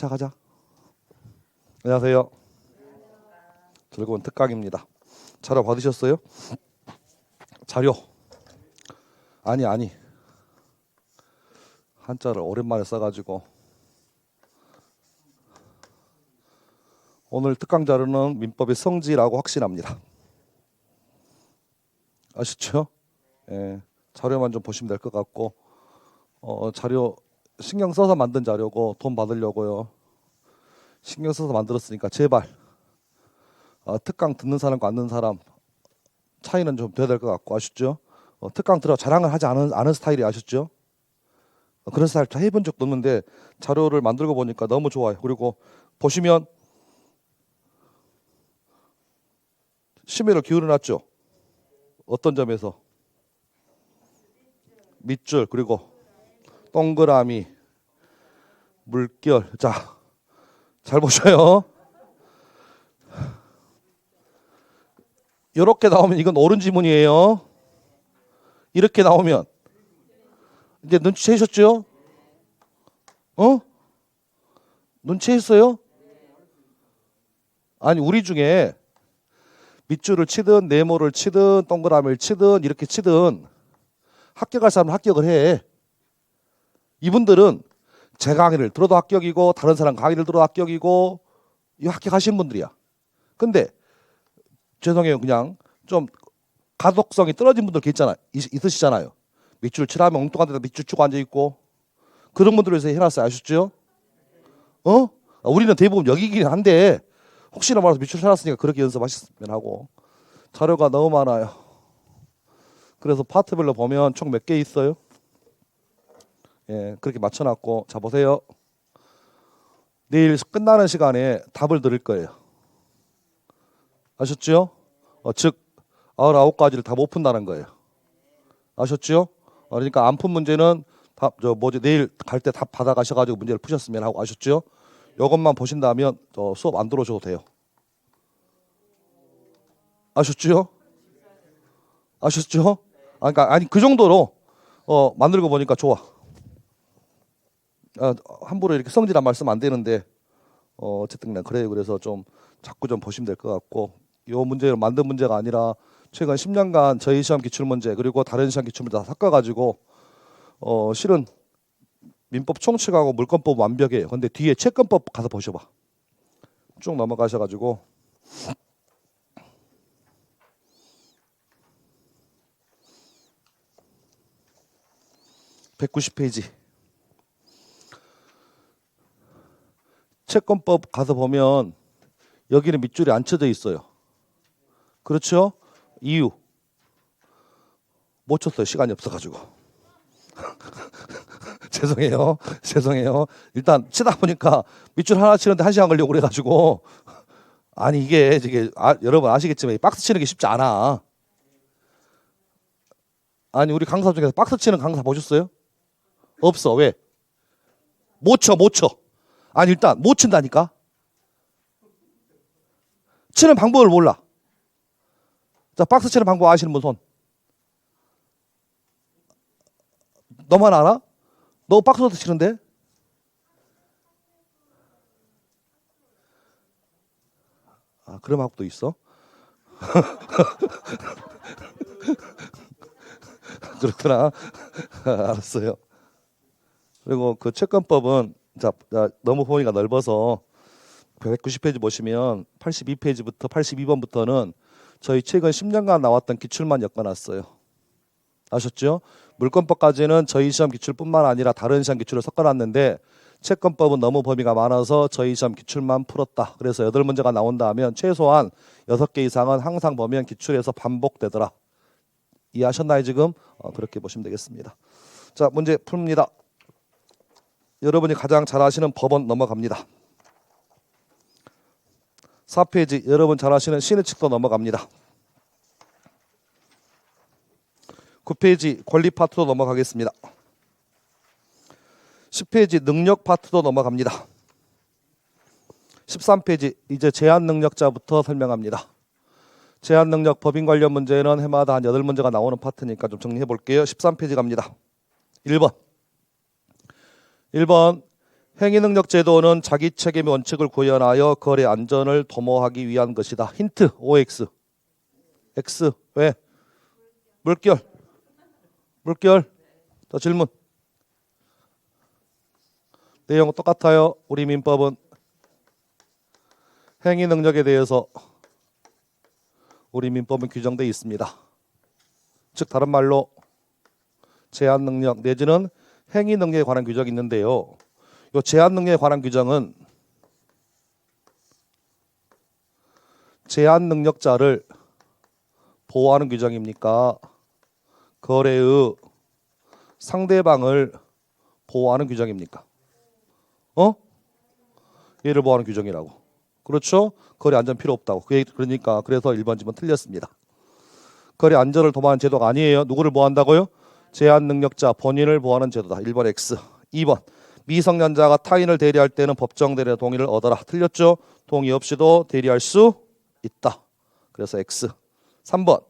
자, 가자. 안녕하세요. 즐거운 특강입니다. 자료 받으셨어요? 자료. 아니. 한자를 오랜만에 써가지고. 오늘 특강 자료는 민법의 성지라고 확신합니다. 아시죠? 예, 자료만 좀 보시면 될 것 같고, 자료 신경 써서 만든 자료고 돈 받으려고요. 신경 써서 만들었으니까 제발 특강 듣는 사람과 안 듣는 사람 차이는 좀 돼야 될 것 같고, 아셨죠? 특강 들어 자랑을 하지 않은 스타일이 아셨죠? 그런 스타일 다 해본 적도 없는데 자료를 만들고 보니까 너무 좋아요. 그리고 보시면 심의를 기울여놨죠. 어떤 점에서? 밑줄, 그리고 동그라미, 물결. 자, 잘 보셔요. 이렇게 나오면 이건 옳은 지문이에요. 이렇게 나오면 이제 눈치채셨죠? 눈치했어요? 아니, 우리 중에 밑줄을 치든 네모를 치든 동그라미를 치든 이렇게 치든 합격할 사람은 합격을 해. 이분들은 제 강의를 들어도 합격이고 다른 사람 강의를 들어도 합격이고 이 합격하신 분들이야. 근데 죄송해요, 그냥 좀 가독성이 떨어진 분들 있으시잖아요. 밑줄 칠하면 엉뚱한 데다 밑줄 치고 앉아있고 그런 분들을 위해서 해놨어요. 아셨죠? 우리는 대부분 여기긴 한데 혹시나 말해서 밑줄 쳐놨으니까 그렇게 연습하셨으면 하고. 자료가 너무 많아요. 그래서 파트별로 보면 총 몇 개 있어요? 예, 그렇게 맞춰놨고. 자, 보세요. 내일 끝나는 시간에 답을 드릴 거예요. 아셨죠? 즉 99가지를 다 못 푼다는 거예요. 아셨죠? 그러니까 안 푼 문제는 내일 갈 때 답 받아가셔가지고 문제를 푸셨으면 하고. 아셨죠? 이것만 보신다면 수업 안 들어오셔도 돼요. 아셨죠? 아셨죠? 그러니까 그 정도로 만들고 보니까 좋아. 함부로 이렇게 성질한 말씀 안 되는데 어쨌든 그냥 그래요. 그래서 좀 자꾸 좀 보시면 될 것 같고, 이 문제를 만든 문제가 아니라 최근 10년간 저희 시험 기출문제 그리고 다른 시험 기출문제 다 섞어가지고 실은 민법 총칙하고 물권법 완벽해요. 근데 뒤에 채권법 가서 보셔봐. 쭉 넘어가셔가지고 190페이지 채권법 가서 보면 여기는 밑줄이 안 쳐져 있어요. 그렇죠? 이유 못 쳤어요. 시간이 없어가지고. 죄송해요. 일단 치다 보니까 밑줄 하나 치는데 1시간 걸리고 그래가지고. 아니 이게 여러분 아시겠지만 박스 치는 게 쉽지 않아. 아니 우리 강사 중에서 박스 치는 강사 보셨어요? 없어. 왜? 못 쳐. 아니 일단 못 친다니까. 치는 방법을 몰라. 자, 박스 치는 방법 아시는 분 손. 너만 알아? 너 박스부터 치는데? 그런 방법도 있어? 그렇구나. 알았어요. 그리고 그 채권법은 자, 너무 범위가 넓어서 190페이지 보시면 82페이지부터 82번부터는 저희 최근 10년간 나왔던 기출만 엮어놨어요. 아셨죠? 물권법까지는 저희 시험 기출뿐만 아니라 다른 시험 기출을 섞어놨는데 채권법은 너무 범위가 많아서 저희 시험 기출만 풀었다. 그래서 8문제가 나온다 하면 최소한 6개 이상은 항상 보면 기출에서 반복되더라. 이해하셨나요 지금? 그렇게 보시면 되겠습니다. 자, 문제 풉니다. 여러분이 가장 잘 아시는 법원 넘어갑니다. 4페이지 여러분 잘 아시는 신의칙도 넘어갑니다. 9페이지 권리 파트도 넘어가겠습니다. 10페이지 능력 파트도 넘어갑니다. 13페이지 이제 제한 능력자부터 설명합니다. 제한 능력 법인 관련 문제는 해마다 한 8문제가 나오는 파트니까 좀 정리해 볼게요. 13페이지 갑니다. 1번 행위능력 제도는 자기 책임의 원칙을 구현하여 거래 안전을 도모하기 위한 것이다. 힌트 OX. X. 왜? 물결. 물결. 자, 질문. 내용은 똑같아요. 우리 민법은 행위능력에 대해서 우리 민법은 규정되어 있습니다. 즉 다른 말로 제한능력 내지는 행위능력에 관한 규정이 있는데요. 이 제한능력에 관한 규정은 제한능력자를 보호하는 규정입니까? 거래의 상대방을 보호하는 규정입니까? 얘를 보호하는 규정이라고. 그렇죠? 거래 안전 필요 없다고. 그러니까 그래서 1번 집은 틀렸습니다. 거래 안전을 도모하는 제도가 아니에요. 누구를 보호한다고요? 제한능력자 본인을 보호하는 제도다. 1번 X. 2번 미성년자가 타인을 대리할 때는 법정 대리의 동의를 얻어라. 틀렸죠? 동의 없이도 대리할 수 있다. 그래서 X. 3번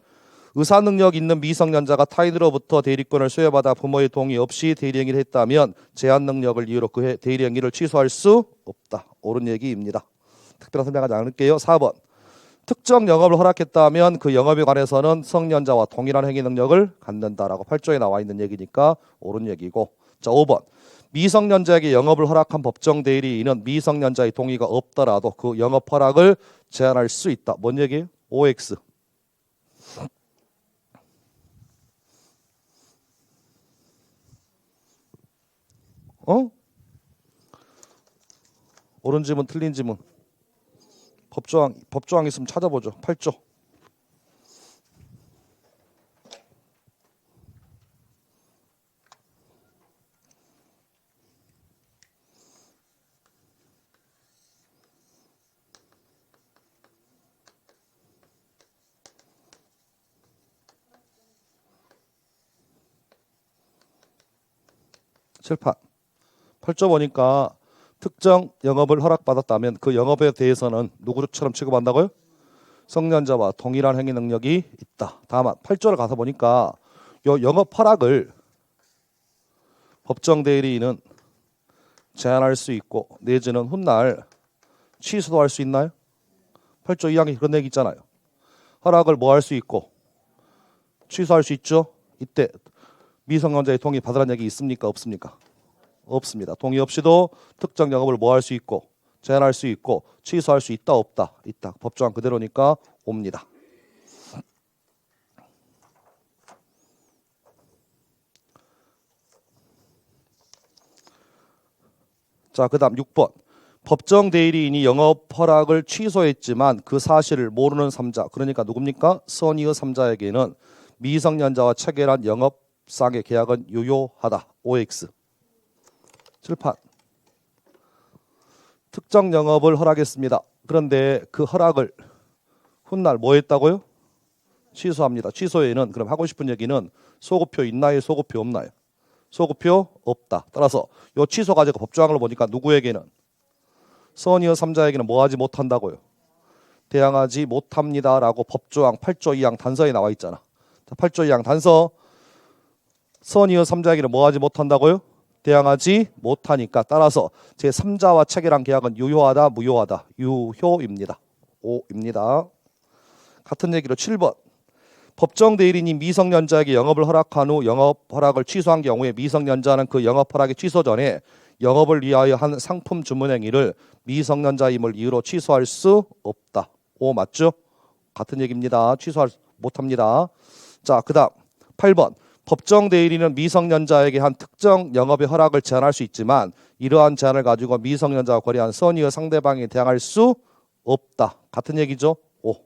의사능력 있는 미성년자가 타인으로부터 대리권을 수여받아 부모의 동의 없이 대리행위를 했다면 제한능력을 이유로 그 대리행위를 취소할 수 없다. 옳은 얘기입니다. 특별한 설명하지 않을게요. 4번 특정 영업을 허락했다면 그 영업에 관해서는 성년자와 동일한 행위 능력을 갖는다라고 8조에 나와 있는 얘기니까 옳은 얘기고. 자, 5번 미성년자에게 영업을 허락한 법정 대리인은 미성년자의 동의가 없더라도 그 영업 허락을 제한할 수 있다. 뭔 얘기예요? OX. 옳은 지문 틀린 지문. 법조항 있으면 찾아보죠. 8조. 칠판. 8조 보니까 특정 영업을 허락받았다면 그 영업에 대해서는 누구처럼 취급한다고요? 성년자와 동일한 행위 능력이 있다. 다만 8조를 가서 보니까 요 영업 허락을 법정 대리인은 제한할 수 있고 내지는 훗날 취소도 할 수 있나요? 8조 2항에 그런 얘기 있잖아요. 허락을 뭐 할 수 있고 취소할 수 있죠? 이때 미성년자의 동의 받으라는 얘기 있습니까? 없습니까? 없습니다. 동의 없이도 특정 영업을 뭐 할 수 있고 제한할 수 있고 취소할 수 있다 없다? 있다. 법조항 그대로니까 옵니다. 자, 그 다음 6번 법정 대리인이 영업 허락을 취소했지만 그 사실을 모르는 3자 그러니까 누굽니까? 선의의 3자에게는 미성년자와 체결한 영업상의 계약은 유효하다. OX. 칠판. 특정 영업을 허락했습니다. 그런데 그 허락을 훗날 뭐 했다고요? 취소합니다. 취소에는 그럼 하고 싶은 얘기는 소급표 있나요? 소급표 없나요? 소급표 없다. 따라서 이 취소 가지고 법조항을 보니까 누구에게는 선의의 3자에게는 뭐 하지 못한다고요? 대항하지 못합니다라고 법조항 8조 2항 단서에 나와 있잖아. 8조 2항 단서 선의의 3자에게는 뭐 하지 못한다고요? 대항하지 못하니까 따라서 제3자와 체결한 계약은 유효하다 무효하다? 유효입니다. 5입니다. 같은 얘기로 7번 법정 대리인이 미성년자에게 영업을 허락한 후 영업 허락을 취소한 경우에 미성년자는 그 영업 허락의 취소 전에 영업을 위하여 한 상품 주문 행위를 미성년자임을 이유로 취소할 수 없다. 5 맞죠? 같은 얘기입니다. 취소할 못합니다. 자, 그 다음 8번 법정 대리인은 미성년자에게 한 특정 영업의 허락을 제한할 수 있지만 이러한 제한을 가지고 미성년자와 거래한 선의의 상대방에 대항할 수 없다. 같은 얘기죠? 5.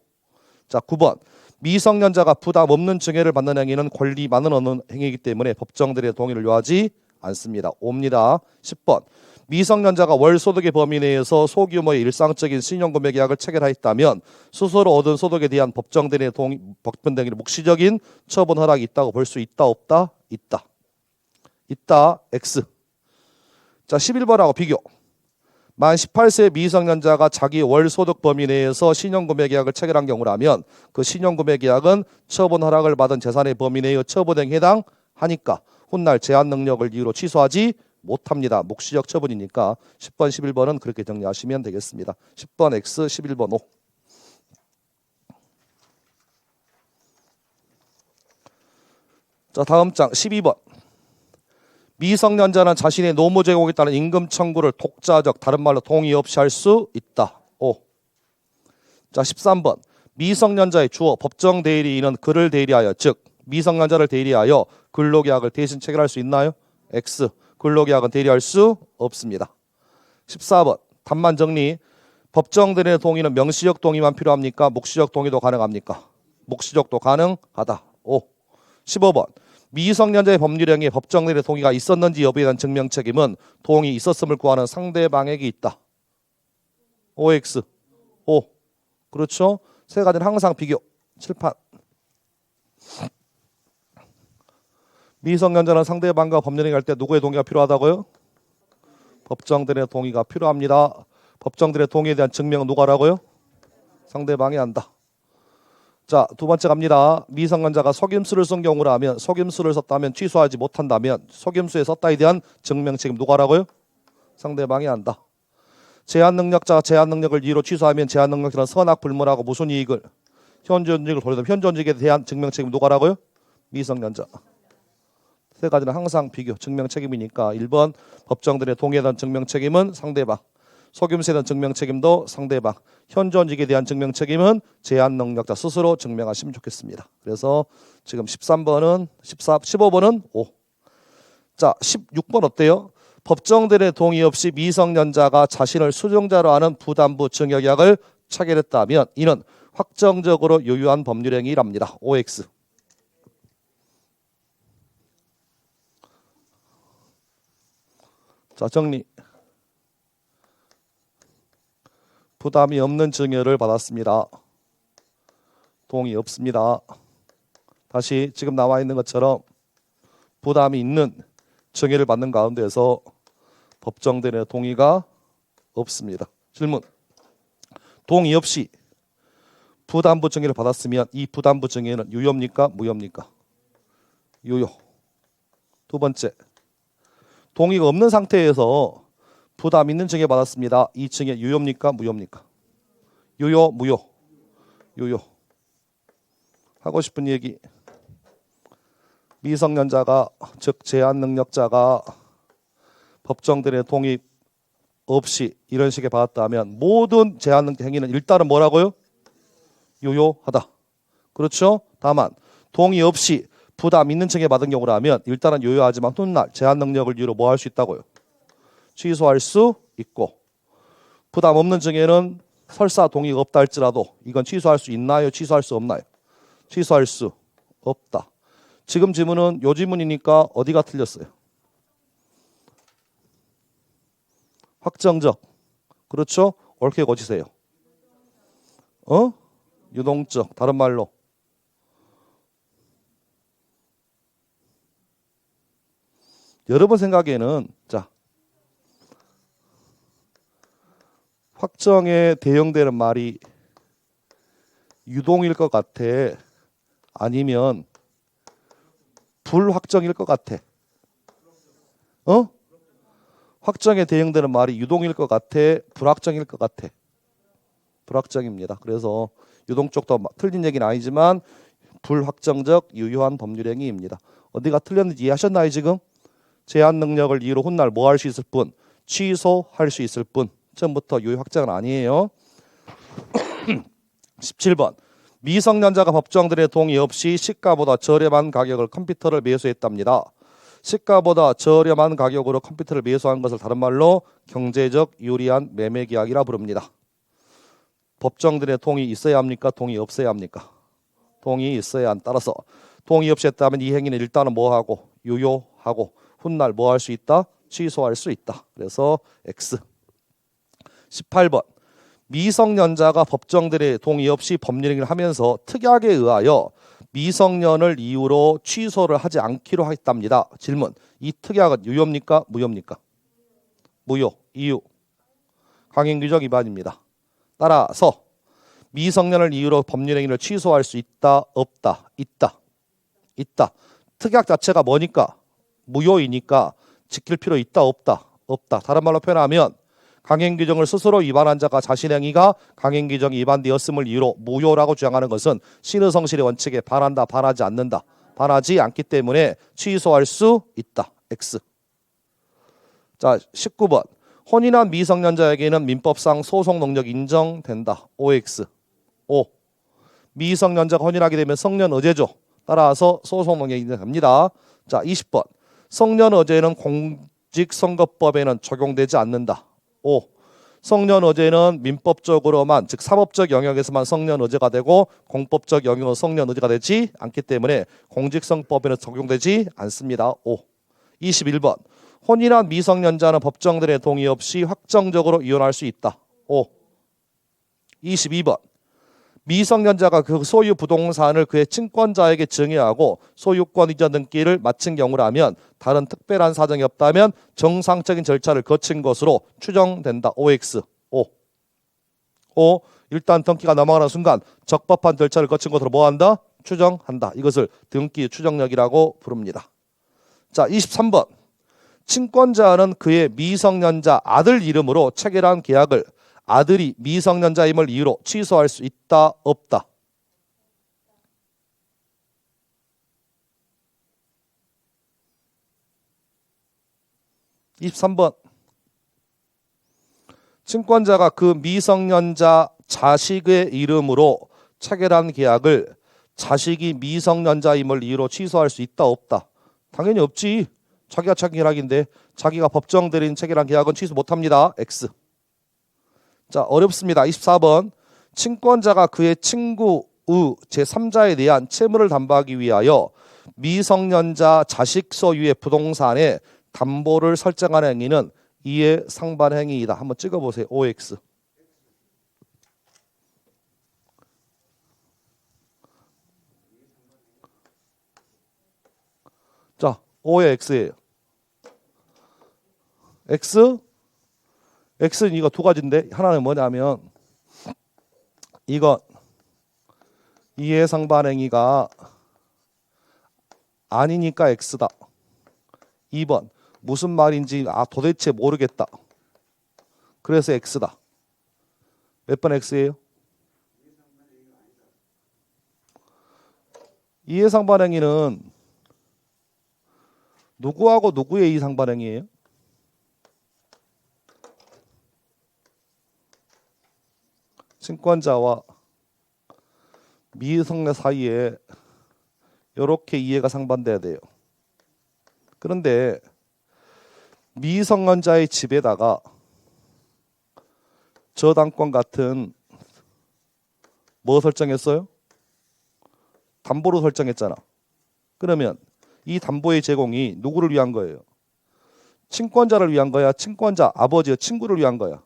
자, 9번 미성년자가 부담 없는 증여를 받는 행위는 권리만은 얻는 행위이기 때문에 법정 대리의 동의를 요하지 않습니다. 5입니다. 10번 미성년자가 월 소득의 범위 내에서 소규모의 일상적인 신용금액 계약을 체결하였다면 스스로 얻은 소득에 대한 법정 대리의 법정 대리의 묵시적인 처분 허락이 있다고 볼 수 있다 없다? 있다. 있다. X. 자, 11번하고 비교. 만 18세 미성년자가 자기 월 소득 범위 내에서 신용금액 계약을 체결한 경우라면 그 신용금액 계약은 처분 허락을 받은 재산의 범위 내의 처분행위에 해당하니까 훗날 제한 능력을 이유로 취소하지 못합니다. 묵시적 처분이니까 10번, 11번은 그렇게 정리하시면 되겠습니다. 10번 X, 11번 O. 자, 다음 장 12번. 미성년자는 자신의 노무 제공에 따른 임금 청구를 독자적, 다른 말로 동의 없이 할 수 있다. O. 자, 13번. 미성년자의 주어 법정 대리인은 그를 대리하여, 즉 미성년자를 대리하여 근로계약을 대신 체결할 수 있나요? X. 근로계약은 대리할 수 없습니다. 14번. 답만 정리. 법정 대리인의 동의는 명시적 동의만 필요합니까? 묵시적 동의도 가능합니까? 묵시적도 가능하다. O. 15번. 미성년자의 법률행위에 법정 대리인의 동의가 있었는지 여부에 대한 증명 책임은 동의 있었음을 구하는 상대방에게 있다. OX. O. 그렇죠? 세 가지는 항상 비교. 칠판. 미성년자는 상대방과 법률행위 할 때 누구의 동의가 필요하다고요? 법정 대리인의 동의가 필요합니다. 법정 대리인의 동의에 대한 증명은 누가 하라고요? 상대방이 한다. 자, 두 번째 갑니다. 미성년자가 속임수를 쓴 경우라면, 속임수를 썼다면 취소하지 못한다면 속임수에 썼다에 대한 증명 책임 누가 하라고요? 상대방이 한다. 제한 능력자가 제한 능력을 이유로 취소하면 제한 능력자는 선악 불문하고 무슨 이익을? 현존직을 돌려도 현존직에 대한 증명 책임 누가 하라고요? 미성년자. 세 가지는 항상 비교, 증명 책임이니까 1번 법정 대리인의 동의에 대한 증명 책임은 상대방, 속임수에 대한 증명 책임도 상대방, 현존직에 대한 증명 책임은 제한 능력자 스스로 증명하시면 좋겠습니다. 그래서 지금 13번은 15번은 O. 자, 16번 어때요? 법정 대리인의 동의 없이 미성년자가 자신을 수정자로 하는 부담부 증여계약을 체결했다면 이는 확정적으로 유효한 법률행위랍니다. OX. 자, 정리. 부담이 없는 증여를 받았습니다. 동의 없습니다. 다시 지금 나와 있는 것처럼 부담이 있는 증여를 받는 가운데서 법정 대리인의 동의가 없습니다. 질문. 동의 없이 부담부 증여를 받았으면 이 부담부 증여는 유효입니까? 무효입니까? 유효. 두 번째. 동의가 없는 상태에서 부담 있는 증여 받았습니다. 이 증여 유효입니까? 무효입니까? 유효, 무효. 유효. 하고 싶은 얘기. 미성년자가, 즉 제한 능력자가 법정 대리인의 동의 없이 이런 식의 받았다면 모든 제한 능력 행위는 일단은 뭐라고요? 유효하다. 그렇죠? 다만 동의 없이 부담 있는 층에 받은 경우라면 일단은 유효하지만 훗날 제한 능력을 이유로 뭐 할 수 있다고요? 취소할 수 있고, 부담 없는 증여는 설사 동의가 없다 할지라도 이건 취소할 수 있나요? 취소할 수 없나요? 취소할 수 없다. 지금 지문은 요 지문이니까 어디가 틀렸어요? 확정적. 그렇죠? 옳게 고치세요. 유동적. 다른 말로 여러분 생각에는 자, 확정에 대응되는 말이 유동일 것 같아? 아니면 불확정일 것 같아? 확정에 대응되는 말이 유동일 것 같아? 불확정일 것 같아? 불확정입니다. 그래서 유동 쪽도 틀린 얘기는 아니지만 불확정적 유효한 법률행위입니다. 어디가 틀렸는지 이해하셨나요 지금? 제한 능력을 이유로 훗날 뭐 할 수 있을 뿐? 취소할 수 있을 뿐. 처음부터 유효 확정은 아니에요. 17번. 미성년자가 법정 대리인의 동의 없이 시가보다 저렴한 가격을 컴퓨터를 매수했답니다. 시가보다 저렴한 가격으로 컴퓨터를 매수한 것을 다른 말로 경제적 유리한 매매 계약이라 부릅니다. 법정 대리인의 동의 있어야 합니까? 동의 없어야 합니까? 동의 있어야 한 따라서 동의 없이 했다면 이 행위는 일단은 뭐하고? 유효하고 훗날 뭐 할 수 있다? 취소할 수 있다. 그래서 X. 18번. 미성년자가 법정 대리인의 동의 없이 법률행위를 하면서 특약에 의하여 미성년을 이유로 취소를 하지 않기로 했답니다. 질문. 이 특약은 유효입니까? 무효입니까? 무효. 이유. 강행규정 위반입니다. 따라서 미성년을 이유로 법률행위를 취소할 수 있다? 없다? 있다. 있다. 특약 자체가 뭐니까? 무효이니까 지킬 필요 있다 없다? 없다. 다른 말로 표현하면 강행 규정을 스스로 위반한 자가 자신의 행위가 강행 규정이 위반되었음을 이유로 무효라고 주장하는 것은 신의성실의 원칙에 반한다, 반하지 않는다. 반하지 않기 때문에 취소할 수 있다. X. 자, 19번. 혼인한 미성년자에게는 민법상 소송 능력 인정된다. OX. O. 미성년자가 혼인하게 되면 성년의제죠. 따라서 소송 능력 인정됩니다. 자, 20번. 성년의제는 공직선거법에는 적용되지 않는다. O. 성년의제는 민법적으로만, 즉 사법적 영역에서만 성년의제가 되고 공법적 영역은 성년의제가 되지 않기 때문에 공직선거법에는 적용되지 않습니다. O. 21번. 혼인한 미성년자는 법정들의 동의 없이 확정적으로 이혼할 수 있다. O. 22번. 미성년자가 그 소유 부동산을 그의 친권자에게 증여하고 소유권 이전 등기를 마친 경우라면 다른 특별한 사정이 없다면 정상적인 절차를 거친 것으로 추정된다. OX. O. O. 일단 등기가 넘어가는 순간 적법한 절차를 거친 것으로 뭐한다? 추정한다. 이것을 등기 추정력이라고 부릅니다. 자, 23번. 친권자는 그의 미성년자 아들 이름으로 체결한 계약을 아들이 미성년자임을 이유로 취소할 수 있다, 없다? (23번) 친권자가 그 미성년자 자식의 이름으로 체결한 계약을 자식이 미성년자임을 이유로 취소할 수 있다, 없다? 당연히 없지. 자기가 체결하기인데 자기가 법정 들인 체결한 계약은 취소 못합니다. X. 자, 어렵습니다. 24번. 친권자가 그의 친구의 제3자에 대한 채무를 담보하기 위하여 미성년자 자식 소유의 부동산에 담보를 설정하는 행위는 이에 상반 행위이다. 한번 찍어보세요. OX. 자, O의 X예요. X. X는 이거 두 가지인데 하나는 뭐냐면 이건 이해상반행위가 아니니까 X다. 2번 무슨 말인지 도대체 모르겠다. 그래서 X다. 몇 번 X예요? 이해상반행위는 누구하고 누구의 이해상반행위예요? 친권자와 미성년 사이에 이렇게 이해가 상반돼야 돼요. 그런데 미성년자의 집에다가 저당권 같은 뭐 설정했어요? 담보로 설정했잖아. 그러면 이 담보의 제공이 누구를 위한 거예요? 친권자를 위한 거야? 친권자 아버지의 친구를 위한 거야?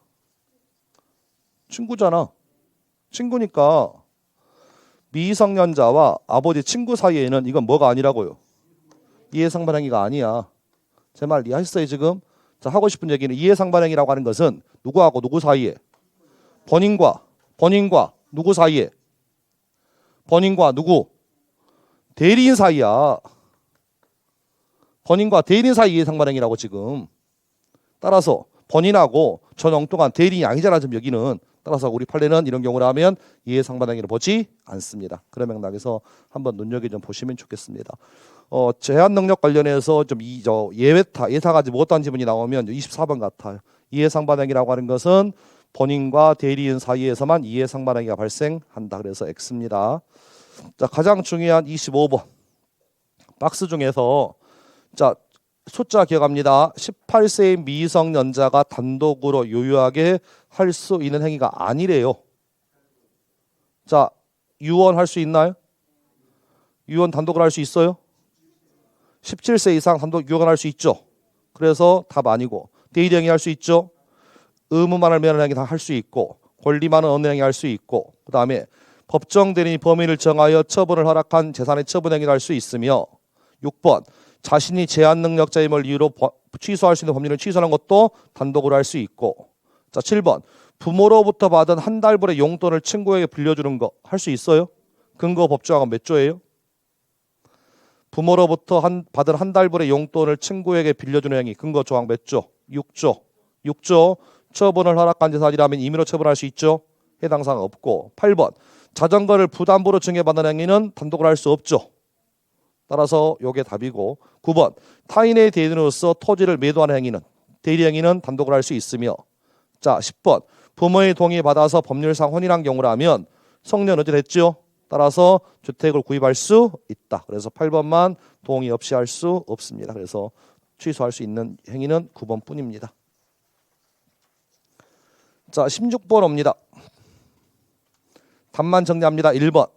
친구잖아. 친구니까 미성년자와 아버지 친구 사이에는 이건 뭐가 아니라고요? 이해상반행위가 아니야. 제 말 이해하셨어요 지금? 자, 하고 싶은 얘기는 이해상반행위라고 하는 것은 누구하고 누구 사이에? 본인과 누구 사이에? 본인과 누구? 대리인 사이야. 본인과 대리인 사이 이해상반행위라고 지금. 따라서 본인하고 전 엉뚱한 대리인이 아니잖아 지금 여기는. 따라서 우리 판례는 이런 경우라면 이해상반행위를 보지 않습니다. 그런 맥락에서 한번 눈여겨 좀 보시면 좋겠습니다. 제한 능력 관련해서 좀 예사가지 못한 지문이 나오면 24번 같아요. 이해상반행위라고 하는 것은 본인과 대리인 사이에서만 이해상반행위가 발생한다. 그래서 X입니다. 자, 가장 중요한 25번 박스 중에서 자, 숫자 기억합니다. 18세의 미성년자가 단독으로 유효하게 할 수 있는 행위가 아니래요. 자, 유언할 수 있나요? 유언 단독으로 할 수 있어요? 17세 이상 단독 유언할 수 있죠. 그래서 답 아니고 대리 행위 할 수 있죠. 의무만을 면하는 행위 다 할 수 있고 권리만은 얻는 행위 할 수 있고 그 다음에 법정 대리인이 범위를 정하여 처분을 허락한 재산의 처분 행위를 할 수 있으며 6번 자신이 제한 능력자임을 이유로 취소할 수 있는 법률을 취소하는 것도 단독으로 할 수 있고 자 7번 부모로부터 받은 한 달분의 용돈을 친구에게 빌려주는 거 할 수 있어요? 근거 법조항은 몇 조예요? 부모로부터 받은 한 달분의 용돈을 친구에게 빌려주는 행위. 근거 조항 몇 조? 6조. 6조. 처분을 허락한 지 사실이라면 임의로 처분할 수 있죠. 해당 사항 없고. 8번. 자전거를 부담부로 증여받는 행위는 단독으로 할 수 없죠. 따라서 요게 답이고. 9번. 타인의 대리인으로서 토지를 매도하는 행위는 대리 행위는 단독으로 할 수 있으며. 자, 10번. 부모의 동의 받아서 법률상 혼인한 경우라면 성년 어찌됐죠? 따라서 주택을 구입할 수 있다. 그래서 8번만 동의 없이 할 수 없습니다. 그래서 취소할 수 있는 행위는 9번 뿐입니다. 자, 16번 옵니다. 답만 정리합니다. 1번.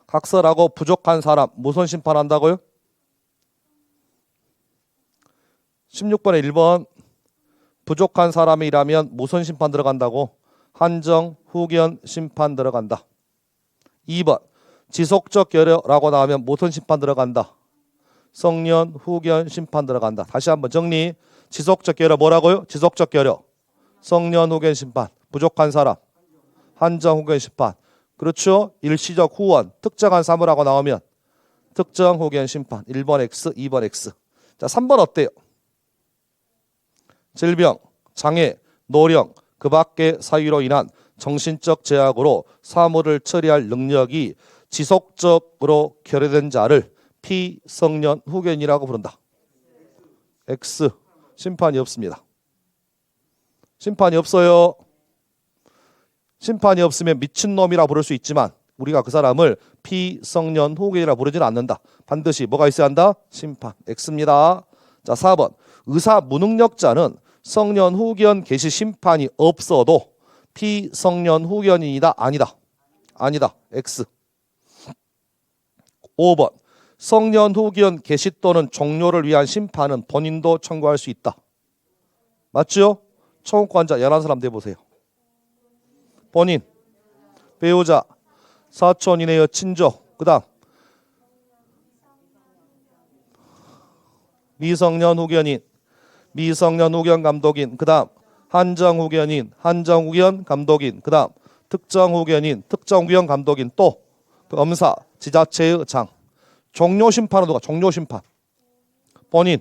각설하고 부족한 사람 무슨 심판한다고요? 16번에 1번. 부족한 사람이라면 무슨 심판 들어간다고? 한정, 후견, 심판 들어간다. 2번. 지속적 결여라고 나오면 무슨 심판 들어간다? 성년, 후견, 심판 들어간다. 다시 한번 정리. 지속적 결여 뭐라고요? 지속적 결여. 성년, 후견, 심판. 부족한 사람. 한정, 후견, 심판. 그렇죠? 일시적 후원. 특정한 사물하고 나오면 특정, 후견, 심판. 1번 X, 2번 X. 자, 3번 어때요? 질병, 장애, 노령, 그 밖의 사유로 인한 정신적 제약으로 사물을 처리할 능력이 지속적으로 결여된 자를 피성년 후견이라고 부른다. X. 심판이 없습니다. 심판이 없어요. 심판이 없으면 미친놈이라 부를 수 있지만 우리가 그 사람을 피성년 후견이라 부르지는 않는다. 반드시 뭐가 있어야 한다? 심판. X입니다. 자, 4번. 의사 무능력자는 성년 후견 개시 심판이 없어도 피성년 후견인이다. 아니다. 아니다. X. 5번. 성년 후견 개시 또는 종료를 위한 심판은 본인도 청구할 수 있다. 맞죠? 청구권자 11사람 대보세요. 본인, 배우자, 사촌 이내의 친족, 그 다음 미성년 후견인, 미성년 후견 감독인, 그 다음 한정 후견인, 한정 후견 감독인, 그 다음 특정 후견인, 특정 후견 감독인, 또 검사, 지자체의 장. 종료 심판은 누가? 종료 심판. 본인,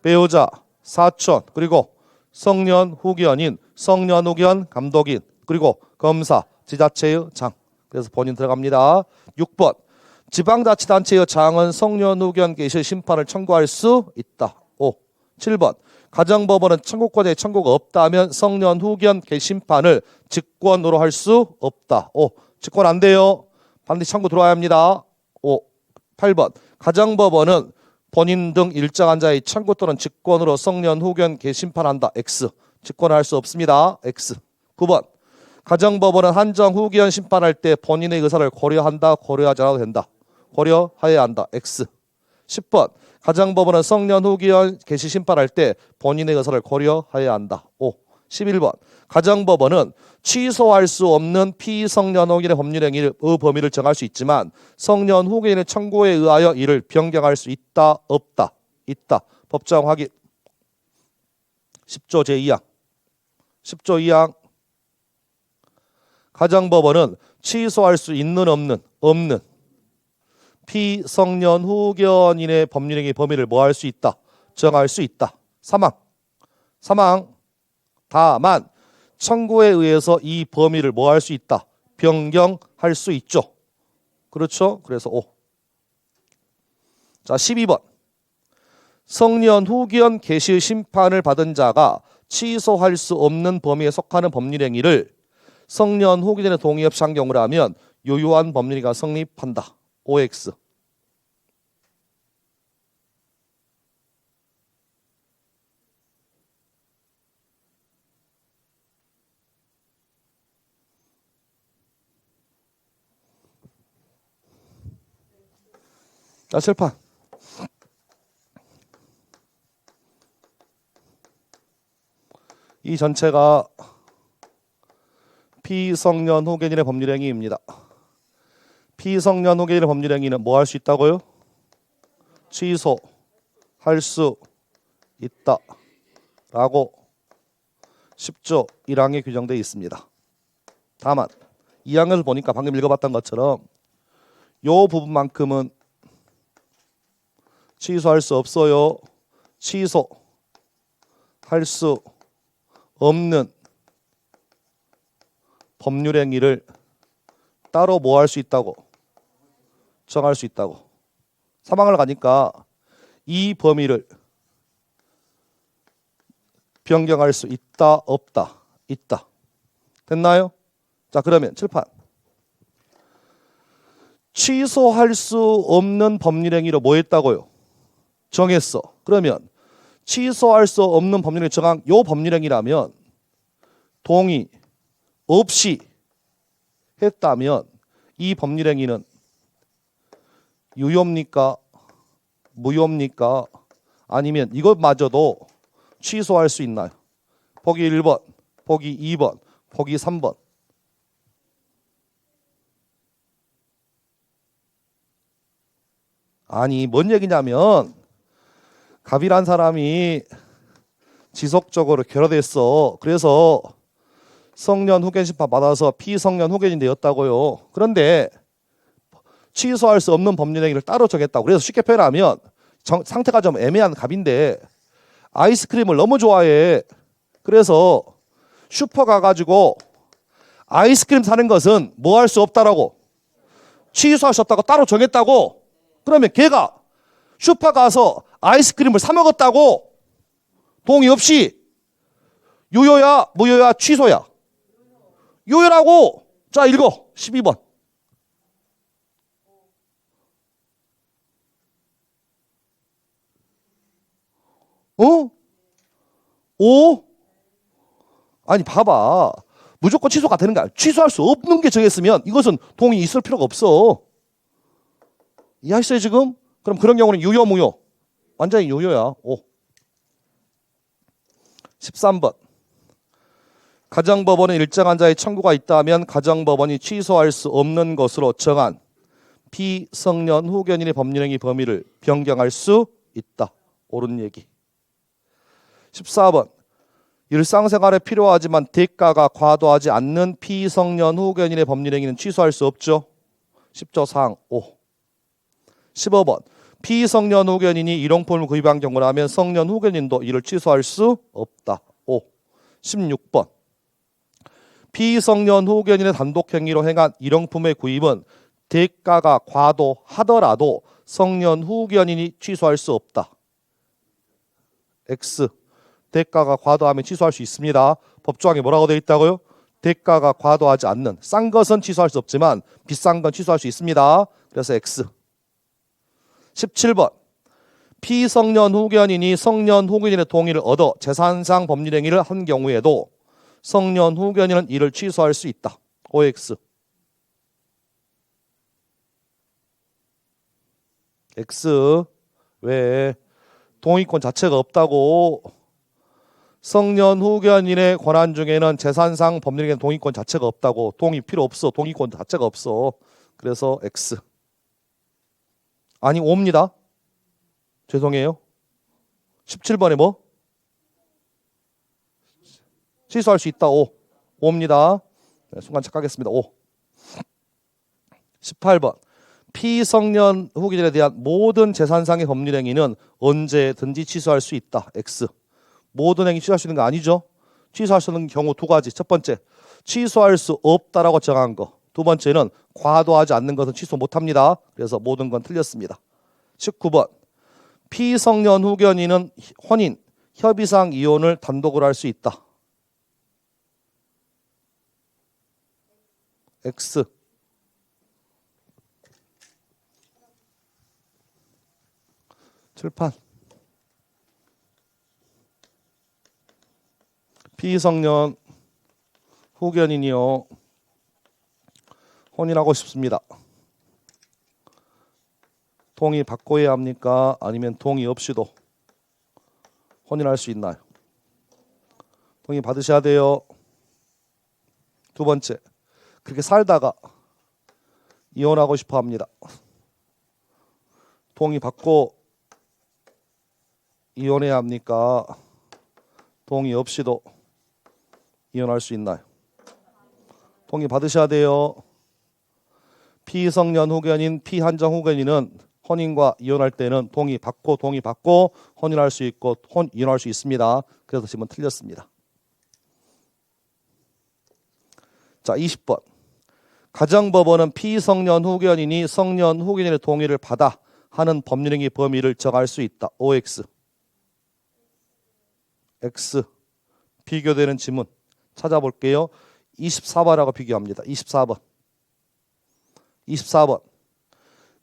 배우자, 사촌, 그리고 성년 후견인, 성년 후견 감독인, 그리고 검사, 지자체의 장. 그래서 본인 들어갑니다. 6번. 지방자치단체의 장은 성년 후견 개시 심판을 청구할 수 있다. 5. 7번. 가정법원은 청구권자의 청구가 없다면 성년 후견 개시 심판을 직권으로 할 수 없다. 5. 직권 안 돼요. 반드시 청구 들어와야 합니다. 5. 8번. 가정법원은 본인 등 일정한 자의 청구 또는 직권으로 성년 후견 개시 심판한다. X. 직권할 수 없습니다. X. 9번. 가정법원은 한정 후견 심판할 때 본인의 의사를 고려한다. 고려하지 않아도 된다. 고려해야 한다. X. 10번. 가정법원은 성년 후견 개시 심판할 때 본인의 의사를 고려해야 한다. 5. 11번. 가정법원은 취소할 수 없는 피성년 후견의 법률행위의 범위를 정할 수 있지만 성년 후견의 청구에 의하여 이를 변경할 수 있다. 없다. 있다. 법정 확인. 10조 제2항. 10조 2항. 가정법원은 취소할 수 있는 없는 피성년 후견인의 법률행위 범위를 뭐 할 수 있다? 정할 수 있다. 사망. 다만 청구에 의해서 이 범위를 뭐 할 수 있다? 변경할 수 있죠. 그렇죠? 그래서 5. 자, 12번. 성년 후견 개시 심판을 받은 자가 취소할 수 없는 범위에 속하는 법률행위를 성년 후견인의 동의 없이 한 경우라면 유효한 법률행위가 성립한다. OX. 자, 칠판. 이 전체가 피성년 후견인의 법률행위입니다. 피성년 후견인의 법률행위는 뭐 할 수 있다고요? 취소할 수 있다 라고 10조 1항에 규정되어 있습니다. 다만 2항을 보니까 방금 읽어봤던 것처럼 요 부분만큼은 취소할 수 없어요. 취소할 수 없는 법률 행위를 따로 뭐 할 수 있다고? 정할 수 있다고. 사망을 가니까 이 범위를 변경할 수 있다, 없다? 있다. 됐나요? 자, 그러면 칠판. 취소할 수 없는 법률 행위로 뭐 했다고요? 정했어. 그러면 취소할 수 없는 법률 행위 정한 요 법률 행위라면 동의 없이 했다면 이 법률 행위는 유효입니까? 무효입니까? 아니면 이것마저도 취소할 수 있나요? 보기 1번, 보기 2번, 보기 3번. 아니, 뭔 얘기냐면 갑이란 사람이 지속적으로 결여됐어. 그래서 성년 후견 심판 받아서 피성년 후견이 되었다고요. 그런데 취소할 수 없는 법률 행위를 따로 정했다고. 그래서 쉽게 표현하면 상태가 좀 애매한 갑인데 아이스크림을 너무 좋아해. 그래서 슈퍼 가가지고 아이스크림 사는 것은 뭐 할 수 없다라고? 취소할 수 없다고 따로 정했다고. 그러면 걔가 슈퍼 가서 아이스크림을 사 먹었다고. 동의 없이 유효야, 무효야, 취소야? 유효라고. 자, 읽어. 12번. 어? 5? 아니, 봐봐. 무조건 취소가 되는 거야. 취소할 수 없는 게 정했으면 이것은 동의 있을 필요가 없어. 이해하셨어요, 지금? 그럼 그런 경우는 유효, 무효? 완전히 유효야. 5. 13번. 가정법원에 일정한 자의 청구가 있다면 가정법원이 취소할 수 없는 것으로 정한 피성년 후견인의 법률행위 범위를 변경할 수 있다. 옳은 얘기. 14번. 일상생활에 필요하지만 대가가 과도하지 않는 피성년 후견인의 법률행위는 취소할 수 없죠. 10조 사항 5. 15번. 피성년 후견인이 일용품을 구입한 경우라면 성년 후견인도 이를 취소할 수 없다. 5. 16번. 피성년 후견인의 단독행위로 행한 일용품의 구입은 대가가 과도하더라도 성년 후견인이 취소할 수 없다. X. 대가가 과도하면 취소할 수 있습니다. 법조항에 뭐라고 되어 있다고요? 대가가 과도하지 않는. 싼 것은 취소할 수 없지만 비싼 건 취소할 수 있습니다. 그래서 X. 17번. 피성년 후견인이 성년 후견인의 동의를 얻어 재산상 법률행위를 한 경우에도 성년 후견인은 이를 취소할 수 있다. OX. X. 왜? 동의권 자체가 없다고. 성년 후견인의 권한 중에는 재산상 법률행위 동의권 자체가 없다고. 동의 필요 없어. 동의권 자체가 없어. 그래서 X. 아니 5입니다. 죄송해요. 17번에 뭐? 취소할 수 있다. 5. 5입니다. 네, 순간 착각했습니다. 5. 18번. 피성년 후견인에 대한 모든 재산상의 법률행위는 언제든지 취소할 수 있다. X. 모든 행위 취소할 수 있는 거 아니죠? 취소할 수 있는 경우 두 가지. 첫 번째, 취소할 수 없다라고 정한 거. 두 번째는 과도하지 않는 것은 취소 못합니다. 그래서 모든 건 틀렸습니다. 19번. 피성년 후견인은 혼인, 협의상 이혼을 단독으로 할 수 있다. X. 칠판. 피성년 후견인이요. 혼인하고 싶습니다. 동의 받고 해야 합니까? 아니면 동의 없이도 혼인할 수 있나요? 동의 받으셔야 돼요. 두 번째, 그렇게 살다가 이혼하고 싶어 합니다. 동의 받고 이혼해야 합니까? 동의 없이도 이혼할 수 있나요? 동의 받으셔야 돼요. 피성년 후견인, 피한정 후견인은 혼인과 이혼할 때는 동의 받고 혼인할 수 있고 이혼할 수 있습니다. 그래서 지금은 틀렸습니다. 자, 20번. 가정법원은 피성년 후견인이 성년 후견인의 동의를 받아 하는 법률행위 범위를 정할 수 있다. OX. X. 비교되는 지문 찾아볼게요. 24번하고 비교합니다. 24번. 24번.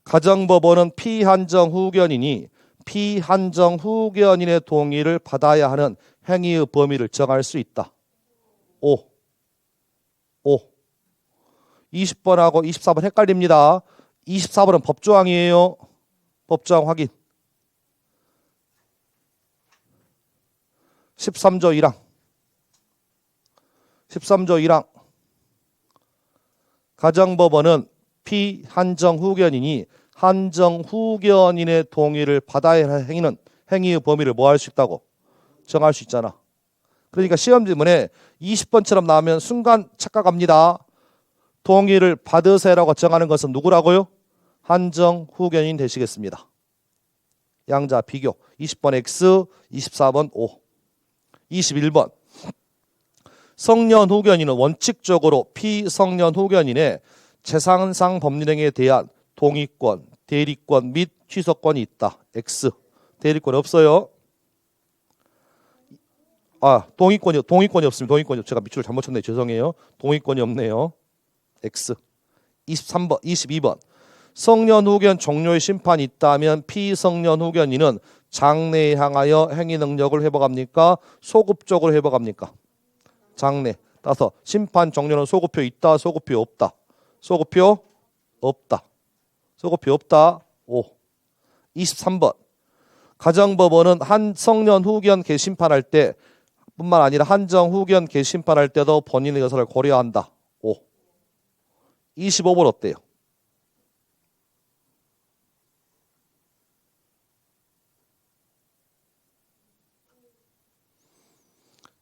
가정법원은 피한정 후견인이 피한정 후견인의 동의를 받아야 하는 행위의 범위를 정할 수 있다. O. 20번하고 24번 헷갈립니다. 24번은 법조항이에요. 법조항 확인. 13조 1항. 13조 1항. 가정법원은 피한정 후견인이 한정 후견인의 동의를 받아야 할 행위의 범위를 뭐 할 수 있다고? 정할 수 있잖아. 그러니까 시험 질문에 20번처럼 나오면 순간 착각합니다. 동의를 받으세요라고 정하는 것은 누구라고요? 한정 후견인 되시겠습니다. 양자 비교. 20번 X, 24번 O. 21번. 성년 후견인은 원칙적으로 피성년 후견인의 재산상 법률행위에 대한 동의권, 대리권 및 취소권이 있다. X. 대리권 없어요. 동의권이 없습니다. 동의권이 제가 밑줄을 잘못 쳤네요. 죄송해요. 동의권이 없네요. X. 23번, 22번. 성년 후견 종료의 심판이 있다면 피성년 후견인은 장래에 향하여 행위 능력을 회복합니까? 소급적으로 회복합니까? 장래. 따라서 심판 종료는 소급표 있다, 소급표 없다. 소급표 없다. 소급표 없다. O. 23번. 가정법원은 한 성년 후견 개심판할 때 뿐만 아니라 한정 후견 개심판할 때도 본인의 의사를 고려한다. O. 25번 어때요?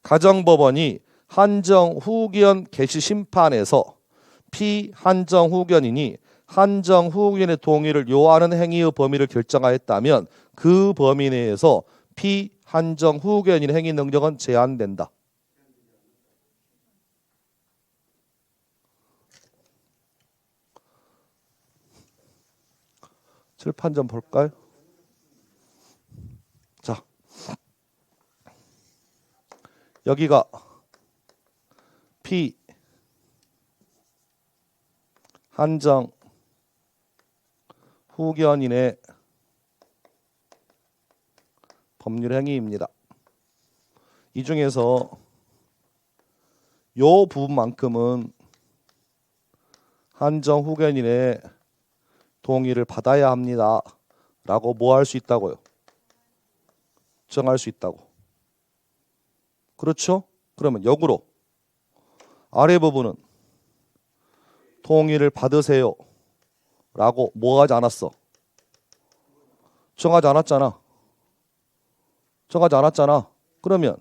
가정법원이 한정 후견 개시 심판에서 피한정 후견인이 한정 후견인의 동의를 요하는 행위의 범위를 결정하였다면 그 범위 내에서 피한정 후견인의 행위 능력은 제한된다. 칠판 좀 볼까요? 자, 여기가 피 한정 후견인의 법률 행위입니다. 이 중에서 요 부분만큼은 한정 후견인의 동의를 받아야 합니다. 라고 뭐 할 수 있다고요? 정할 수 있다고. 그렇죠? 그러면 역으로 아래 부분은 동의를 받으세요. 라고 뭐 하지 않았어? 정하지 않았잖아. 정하지 않았잖아. 그러면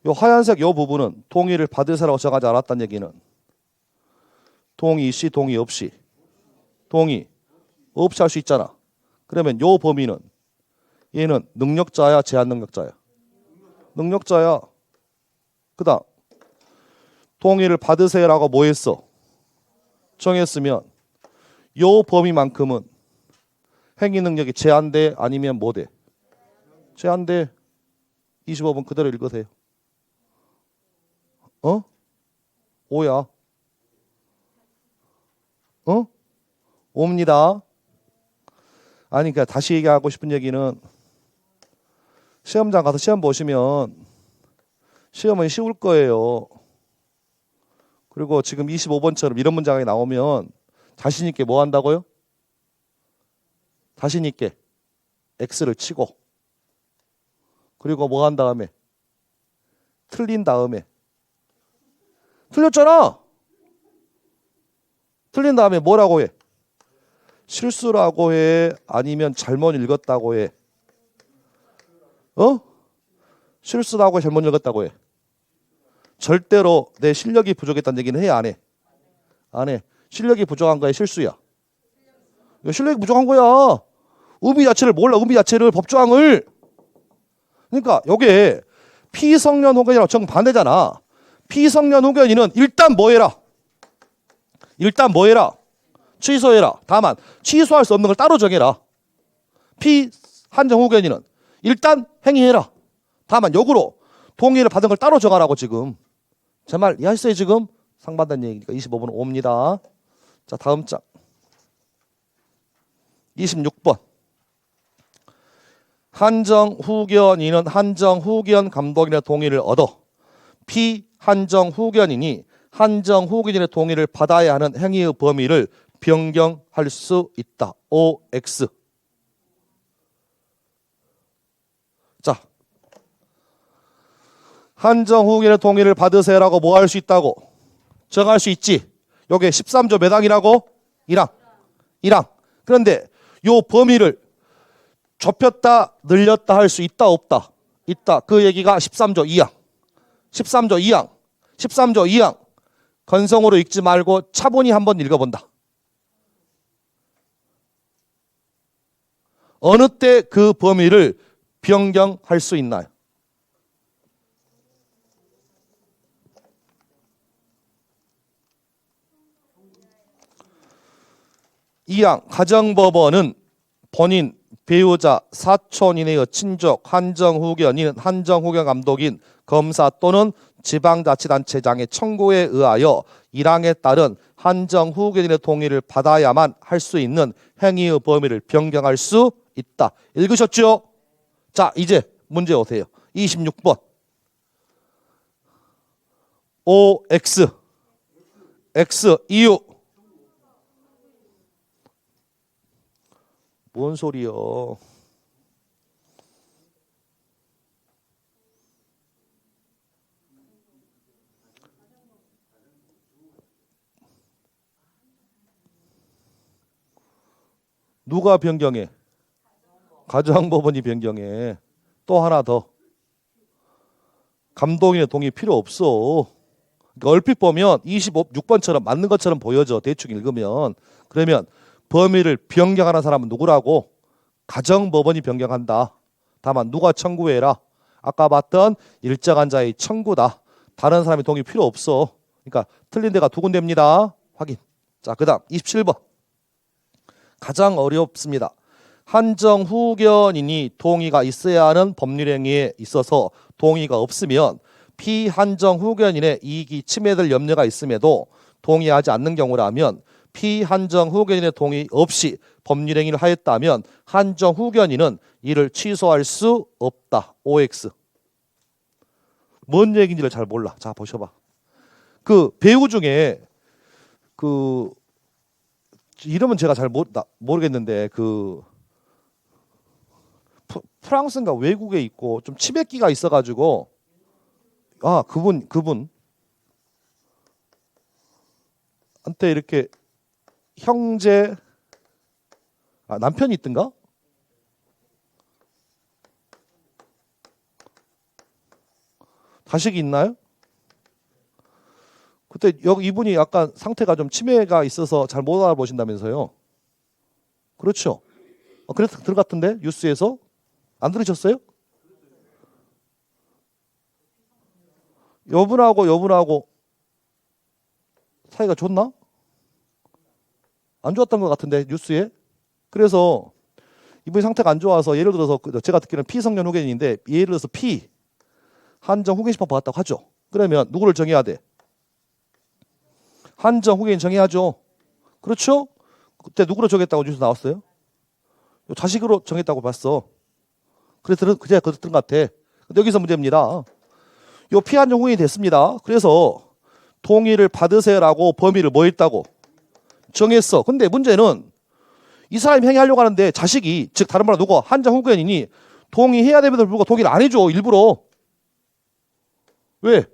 요 하얀색 요 부분은 동의를 받으세요라고 정하지 않았다는 얘기는 동의 시 동의 없이 동의 없이 할 수 있잖아. 그러면 요 범위는 얘는 능력자야 제한 능력자야? 능력자야. 그 다음 동의를 받으세요라고 뭐 했어? 정했으면 요 범위만큼은 행위 능력이 제한돼 아니면 뭐 돼? 제한돼. 25번 그대로 읽으세요. 오야. 옵니다. 아니 그러니까 다시 얘기하고 싶은 얘기는 시험장 가서 시험 보시면 시험은 쉬울 거예요. 그리고 지금 25번처럼 이런 문장이 나오면 자신 있게 뭐 한다고요? 자신 있게 X를 치고 그리고 뭐 한 다음에 틀린 다음에 틀렸잖아. 틀린 다음에 뭐라고 해? 실수라고 해? 아니면 잘못 읽었다고 해? 실수라고 해? 잘못 읽었다고 해? 절대로 내 실력이 부족했다는 얘기는 해? 안 해? 안 해. 실력이 부족한 거야? 실수야? 실력이 부족한 거야. 의미 자체를 몰라. 의미 자체를 법조항을. 그러니까 요게 피성년 후견이랑 정반대잖아. 피성년 후견인은 일단 뭐 해라? 일단 뭐 해라? 취소해라. 다만 취소할 수 없는 걸 따로 정해라. 피한정 후견인은 일단 행위해라. 다만 역으로 동의를 받은 걸 따로 정하라고 지금. 제 말 이해하셨어요 지금? 상반된 얘기니까 25번 옵니다. 자 다음 장 26번 한정 후견인은 한정 후견 감독인의 동의를 얻어 피한정 후견인이 한정 후견인의 동의를 받아야 하는 행위의 범위를 변경할 수 있다. OX. 자, 한정 후견인의 동의를 받으세요라고 뭐 할 수 있다고? 정할 수 있지. 요게 13조 몇 항이라고? 1항. 1항. 그런데 요 범위를 좁혔다 늘렸다 할 수 있다 없다? 있다. 그 얘기가 13조 2항. 13조 2항. 13조 2항. 건성으로 읽지 말고 차분히 한번 읽어본다. 어느 때 그 범위를 변경할 수 있나요? 2항 가정법원은 본인, 배우자, 사촌 이내의 친족, 한정후견인, 한정후견 감독인, 검사 또는 지방자치단체장의 청구에 의하여 1항에 따른 한정후견인의 동의를 받아야만 할 수 있는 행위의 범위를 변경할 수 있다. 읽으셨죠? 자, 이제 문제 오세요. 26번. OX. X 이유. 뭔 소리요? 누가 변경해? 가정법원이 변경해. 또 하나 더. 감독인의 동의 필요 없어. 그러니까 얼핏 보면 26번처럼 맞는 것처럼 보여져. 대충 읽으면. 그러면 범위를 변경하는 사람은 누구라고? 가정법원이 변경한다. 다만 누가 청구해라? 아까 봤던 일정한 자의 청구다. 다른 사람의 동의 필요 없어. 그러니까 틀린 데가 두 군데입니다. 확인. 자, 그 다음 27번. 가장 어렵습니다. 한정 후견인이 동의가 있어야 하는 법률 행위에 있어서 동의가 없으면 피한정 후견인의 이익이 침해될 염려가 있음에도 동의하지 않는 경우라면 피한정 후견인의 동의 없이 법률 행위를 하였다면 한정 후견인은 이를 취소할 수 없다. OX. 뭔 얘기인지를 잘 몰라. 자, 보셔봐. 그 배우 중에 그 이름은 제가 잘 모르겠는데 그 프랑스인가 외국에 있고 좀 치맥기가 있어가지고 그분 한테 이렇게 형제 남편이 있던가? 자식이 있나요? 그때 여기 이분이 약간 상태가 좀 치매가 있어서 잘 못 알아보신다면서요. 그렇죠. 그래서 들어갔던데 뉴스에서 안 들으셨어요? 여분하고 사이가 좋나? 안 좋았던 것 같은데 뉴스에. 그래서 이분이 상태가 안 좋아서 예를 들어서 제가 듣기로는 피성년 후견인인데 예를 들어서 피 한정 후견 심판 받았다고 하죠. 그러면 누구를 정해야 돼? 한정 후견인 정해야죠. 그렇죠? 그때 누구로 정했다고 뉴스 나왔어요? 자식으로 정했다고 봤어. 그래서 그제 들은 것 같아. 근데 여기서 문제입니다. 요 피한정 후견이 됐습니다. 그래서 동의를 받으세요라고 범위를 뭐 했다고? 정했어. 근데 문제는 이 사람이 행위하려고 하는데 자식이, 즉 다른 말로 누가 한정 후견인이 동의해야 됨에도 불구하고 동의를 안 해줘. 일부러. 왜?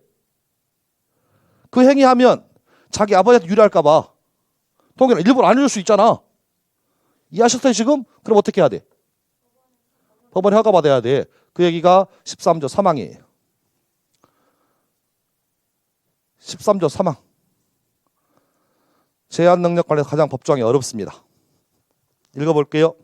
그 행위하면 자기 아버지한테 유리할까 봐 동의를 일부러 안 해줄 수 있잖아. 이해하셨어요 지금? 그럼 어떻게 해야 돼? 법원에 허가받아야 돼. 그 얘기가 13조 3항이에요. 13조 3항. 제한 능력 관련해서 가장 법조항이 어렵습니다. 읽어볼게요.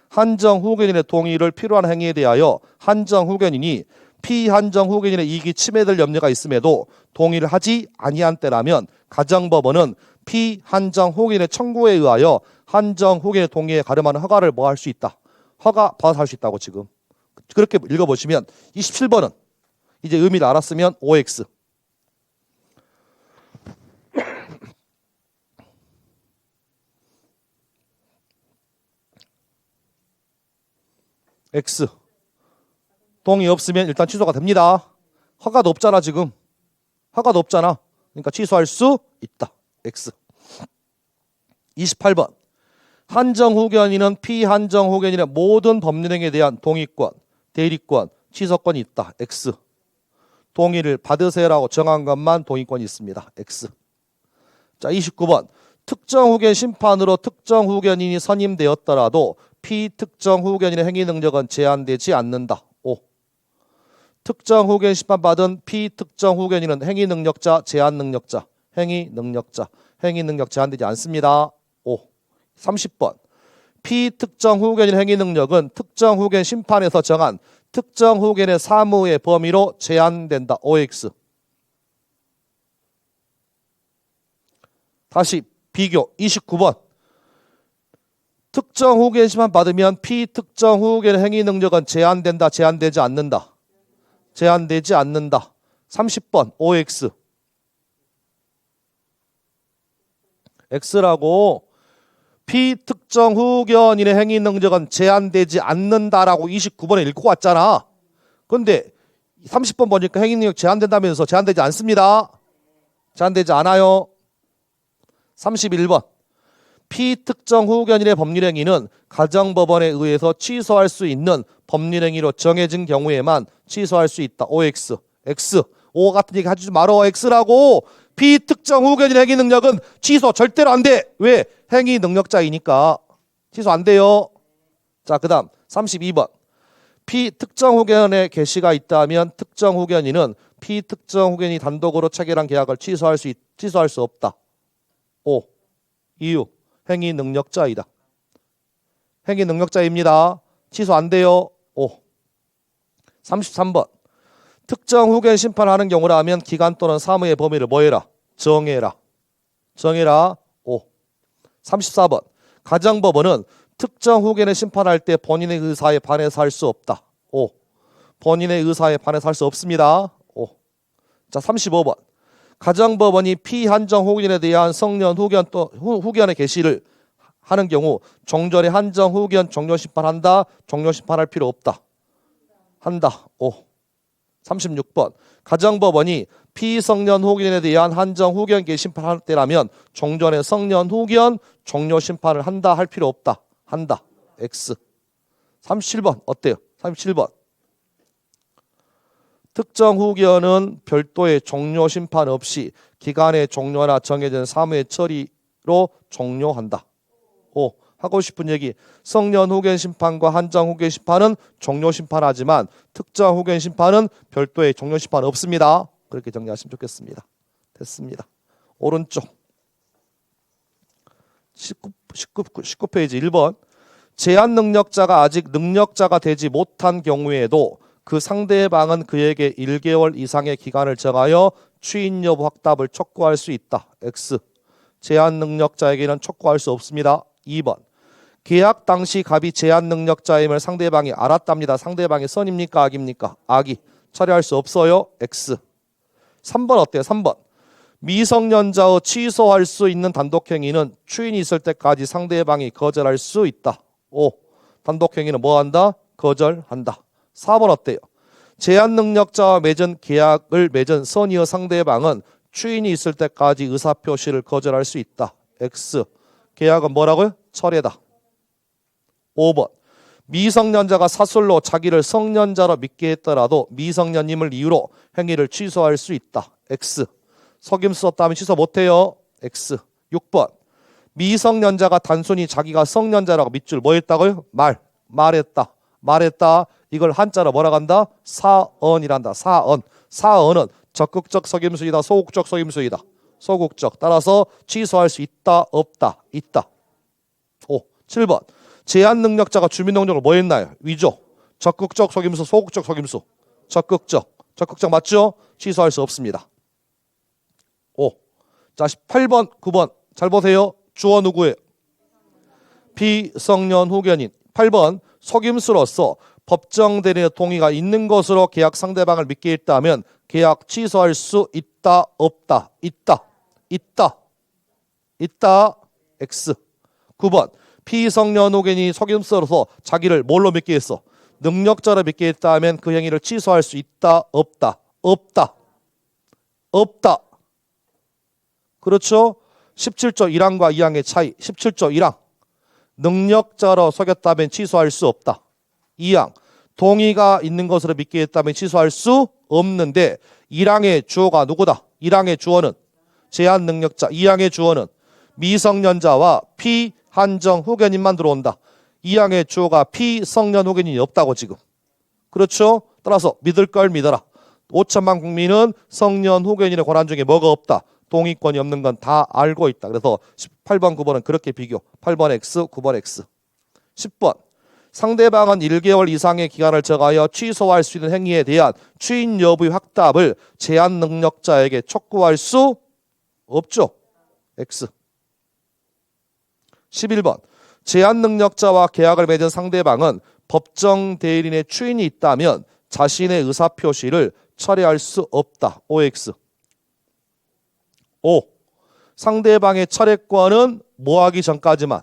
한정 후견인의 동의를 필요한 행위에 대하여 한정 후견인이 피한정 후견인의 이익이 침해될 염려가 있음에도 동의를 하지 아니한 때라면 가정법원은 피한정 후견인의 청구에 의하여 한정 후견인의 동의에 가름하는 허가를 뭐 할 수 있다. 허가 받아서 할 수 있다고 지금. 그렇게 읽어보시면 27번은 이제 의미를 알았으면 OX. X. 동의 없으면 일단 취소가 됩니다. 허가도 없잖아 지금. 허가도 없잖아. 그러니까 취소할 수 있다. X. 28번. 한정 후견인은 피한정 후견인의 모든 법률행위에 대한 동의권, 대리권, 취소권이 있다. X. 동의를 받으세요라고 정한 것만 동의권이 있습니다. X. 자, 29번. 특정 후견 심판으로 특정 후견인이 선임되었더라도 피특정 후견인의 행위 능력은 제한되지 않는다. 5. 특정 후견 심판받은 피특정 후견인은 행위 능력자, 제한 능력자, 행위 능력 제한되지 않습니다. 5. 30번. 피특정 후견인 행위 능력은 특정 후견 심판에서 정한 특정 후견의 사무의 범위로 제한된다. OX. 다시 비교 29번. 특정 후견 심판 받으면 피특정 후견의 행위 능력은 제한된다. 제한되지 않는다. 제한되지 않는다. 30번 OX. X라고 피특정 후견인의 행위 능력은 제한되지 않는다라고 29번에 읽고 왔잖아. 그런데 30번 보니까 행위 능력 제한된다면서 제한되지 않습니다. 제한되지 않아요. 31번. 피특정 후견인의 법률행위는 가정법원에 의해서 취소할 수 있는 법률행위로 정해진 경우에만 취소할 수 있다. OX. X. O 같은 얘기 하지 말어. X라고. 피특정 후견인의 행위 능력은 취소 절대로 안 돼. 왜? 행위 능력자이니까 취소 안 돼요. 자, 그 다음 32번. 피특정 후견의 개시가 있다면 특정 후견인은 피특정 후견이 단독으로 체결한 계약을 취소할 수 없다. 5. 이유. 행위 능력자이다. 행위 능력자입니다. 취소 안 돼요. 5. 33번. 특정 후견 심판하는 경우라면 기간 또는 사무의 범위를 뭐해라? 정해라. 5. 34번. 가정법원은 특정 후견을 심판할 때 본인의 의사에 반해서 할 수 없다. 5. 본인의 의사에 반해서 할 수 없습니다. 5. 자, 35번. 가정법원이 피한정 후견에 대한 성년 후견 또 후견의 개시를 하는 경우 종전에 한정 후견 종료 심판한다. 종료 심판할 필요 없다. 한다. 5. 36번. 가정법원이 피성년 후견에 대한 한정 후견 개시 심판할 때라면 종전에 성년 후견 종료 심판을 한다. 할 필요 없다. 한다. X. 37번 어때요? 37번. 특정 후견은 별도의 종료 심판 없이 기간의 종료나 정해진 사무의 처리로 종료한다. 5. 하고 싶은 얘기. 성년 후견 심판과 한정 후견 심판은 종료 심판하지만 특정 후견 심판은 별도의 종료 심판 없습니다. 그렇게 정리하시면 좋겠습니다. 됐습니다. 오른쪽 19페이지 1번. 제한 능력자가 아직 능력자가 되지 못한 경우에도 그 상대방은 그에게 1개월 이상의 기간을 정하여 추인 여부 확답을 촉구할 수 있다. X. 제한 능력자에게는 촉구할 수 없습니다. 2번. 계약 당시 갑이 제한 능력자임을 상대방이 알았답니다. 상대방이 선입니까? 악입니까? 악이. 처리할 수 없어요. X. 3번 어때요? 3번. 미성년자의 취소할 수 있는 단독행위는 추인이 있을 때까지 상대방이 거절할 수 있다. 5. 단독행위는 뭐 한다? 거절한다. 4번 어때요? 제한 능력자와 계약을 맺은 선의의 상대방은 추인이 있을 때까지 의사표시를 거절할 수 있다. X. 계약은 뭐라고요? 철회다. 5번. 미성년자가 사술로 자기를 성년자로 믿게 했더라도 미성년임을 이유로 행위를 취소할 수 있다. X. 속임수 썼다면 취소 못해요. X. 6번. 미성년자가 단순히 자기가 성년자라고 믿줄 뭐 했다고요? 말했다. 이걸 한자로 뭐라고 한다? 사언이란다. 사언은 적극적 속임수이다. 소극적 속임수이다. 소극적. 따라서 취소할 수 있다. 없다. 있다. 5. 7번. 제한 능력자가 주민등록을 뭐 했나요? 위조. 적극적 속임수, 소극적 속임수. 적극적. 적극적 맞죠? 취소할 수 없습니다. 5. 자, 8번, 9번. 잘 보세요. 주어 누구예요? 비성년 후견인. 8번. 속임수로서 법정 대리인의 동의가 있는 것으로 계약 상대방을 믿게 했다면 계약 취소할 수 있다, 없다. 있다. 있다. 있다. X. 9번. 피성년 후견인이 속임수로서 자기를 뭘로 믿게 했어? 능력자로 믿게 했다면 그 행위를 취소할 수 있다, 없다. 없다. 없다. 그렇죠? 17조 1항과 2항의 차이. 17조 1항. 능력자로 속였다면 취소할 수 없다. 2항. 동의가 있는 것으로 믿게 했다면 취소할 수 없는데 1항의 주어가 누구다? 1항의 주어는 제한 능력자. 2항의 주어는 미성년자와 피한정 후견인만 들어온다. 2항의 주어가 피성년 후견인이 없다고 지금. 그렇죠? 따라서 믿을 걸 믿어라. 5천만 국민은 성년 후견인의 권한 중에 뭐가 없다? 동의권이 없는 건 다 알고 있다. 그래서 8번, 9번은 그렇게 비교. 8번 X, 9번 X. 10번. 상대방은 1개월 이상의 기간을 정하여 취소할 수 있는 행위에 대한 추인 여부의 확답을 제한 능력자에게 촉구할 수 없죠. X. 11번. 제한 능력자와 계약을 맺은 상대방은 법정 대리인의 추인이 있다면 자신의 의사표시를 철회할 수 없다. OX. 5. 상대방의 철회권은 뭐하기 전까지만,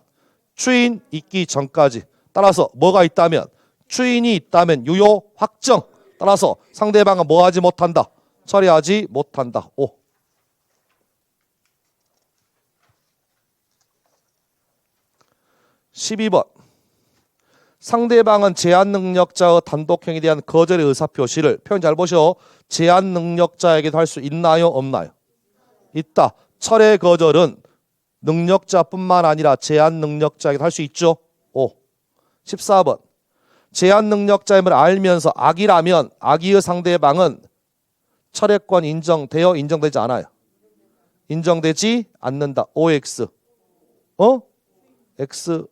추인 있기 전까지. 따라서 뭐가 있다면, 추인이 있다면 유효 확정. 따라서 상대방은 뭐하지 못한다? 철회하지 못한다. 5. 12번. 상대방은 제한 능력자의 단독행위에 대한 거절의 의사표시를, 표현 잘 보셔. 제한 능력자에게도 할 수 있나요? 없나요? 있다. 철회 거절은 능력자뿐만 아니라 제한 능력자에게도 할 수 있죠. 5. 14번. 제한 능력자임을 알면서 악의라면 악의의 상대방은 철회권 인정되어 인정되지 않아요? 인정되지 않는다. OX. X.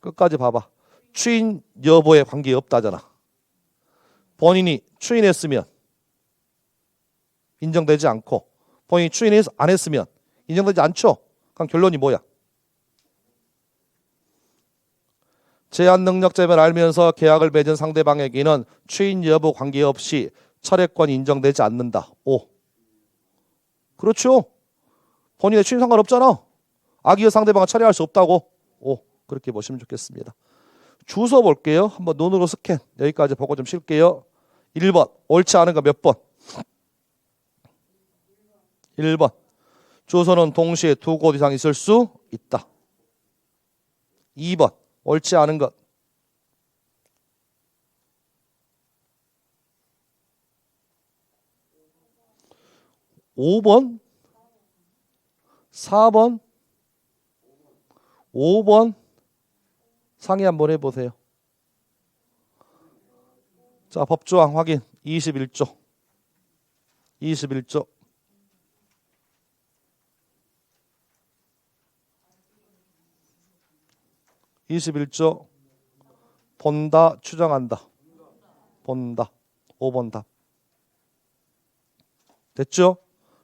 끝까지 봐봐. 추인 여부에 관계없다잖아. 본인이 추인했으면 인정되지 않고 본인이 추인 안 했으면 인정되지 않죠. 그럼 결론이 뭐야? 제한 능력자임을 알면서 계약을 맺은 상대방에게는 추인 여부 관계없이 철회권이 인정되지 않는다. 5. 그렇죠. 본인의 추인 상관없잖아. 악의의 상대방은 철회할 수 없다고. 5. 그렇게 보시면 좋겠습니다. 주소 볼게요. 한번 눈으로 스캔. 여기까지 보고 좀 쉴게요. 1번. 옳지 않은 거 몇 번? 1번. 주소는 동시에 두 곳 이상 있을 수 있다. 2번. 옳지 않은 것. 5번. 4번. 5번. 상의 한번 해보세요. 자, 법조항 확인. 21조. 21조. 본다, 추정한다. 본다. 5번 답. 됐죠?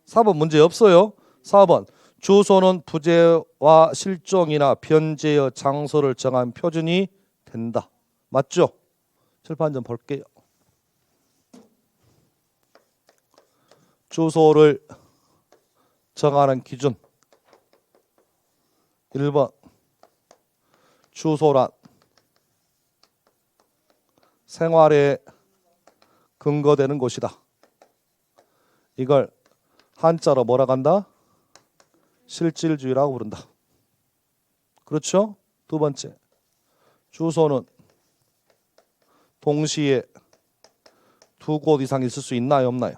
4번 문제 없어요. 4번. 주소는 부재와 실종이나 변제의 장소를 정한 표준이 된다. 맞죠? 칠판 좀 볼게요. 주소를 정하는 기준. 1번. 주소란 생활에 근거되는 곳이다. 이걸 한자로 뭐라 한다? 실질주의라고 부른다. 그렇죠? 두 번째. 주소는 동시에 두 곳 이상 있을 수 있나요? 없나요?